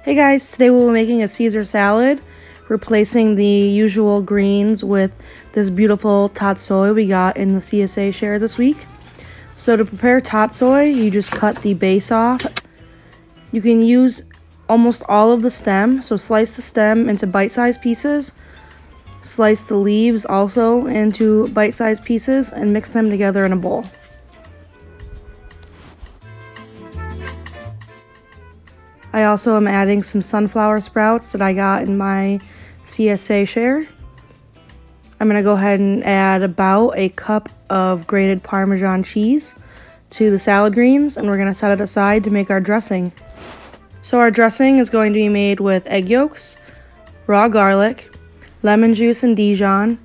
Hey guys, today we'll be making a Caesar salad, replacing the usual greens with this beautiful tatsoi we got in the CSA share this week. So to prepare tatsoi, you just cut the base off. You can use almost all of the stem, so slice the stem into bite-sized pieces, slice the leaves also into bite-sized pieces, and mix them together in a bowl. I also am adding some sunflower sprouts that I got in my CSA share. I'm going to go ahead and add about a cup of grated Parmesan cheese to the salad greens, and we're going to set it aside to make our dressing. So our dressing is going to be made with egg yolks, raw garlic, lemon juice and Dijon,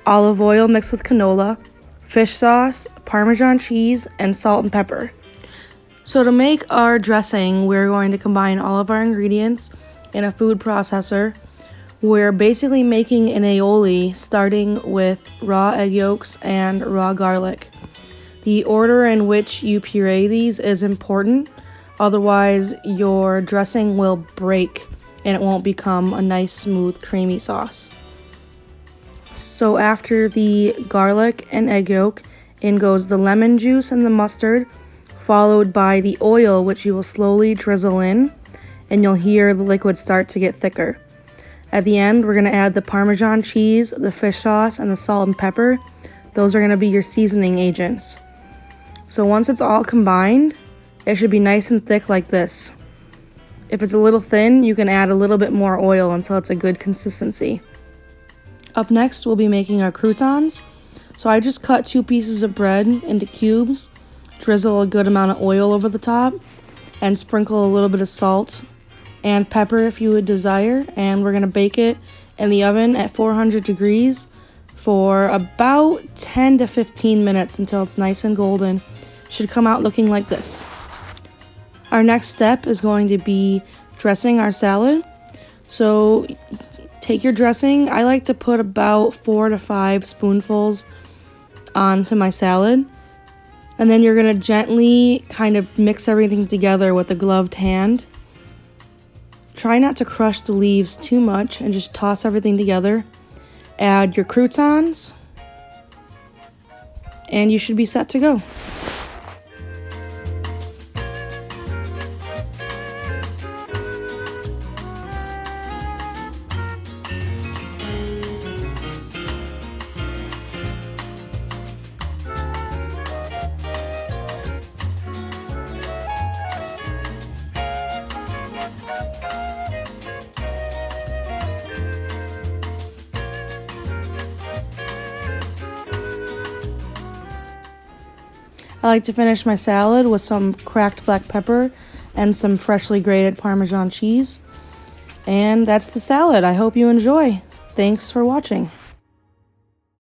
olive oil mixed with canola, fish sauce, Parmesan cheese, and salt and pepper. So to make our dressing, we're going to combine all of our ingredients in a food processor. We're basically making an aioli starting with raw egg yolks and raw garlic. The order in which you puree these is important, otherwise your dressing will break and it won't become a nice smooth creamy sauce. So after the garlic and egg yolk, in goes the lemon juice and the mustard, followed by the oil, which you will slowly drizzle in, and you'll hear the liquid start to get thicker. At the end, we're going to add the Parmesan cheese, the fish sauce, and the salt and pepper. Those are going to be your seasoning agents. So once it's all combined, it should be nice and thick like this. If it's a little thin, you can add a little bit more oil until it's a good consistency. Up next, we'll be making our croutons. So I just cut 2 pieces of bread into cubes, drizzle a good amount of oil over the top, and sprinkle a little bit of salt and pepper if you would desire, and we're going to bake it in the oven at 400 degrees for about 10 to 15 minutes until it's nice and golden. It should come out looking like this. Our next step is going to be dressing our salad. So take your dressing. I like to put about 4 to 5 spoonfuls onto my salad. And then you're going to gently kind of mix everything together with a gloved hand. Try not to crush the leaves too much and just toss everything together. Add your croutons, and you should be set to go. I like to finish my salad with some cracked black pepper and some freshly grated Parmesan cheese. And that's the salad. I hope you enjoy. Thanks for watching.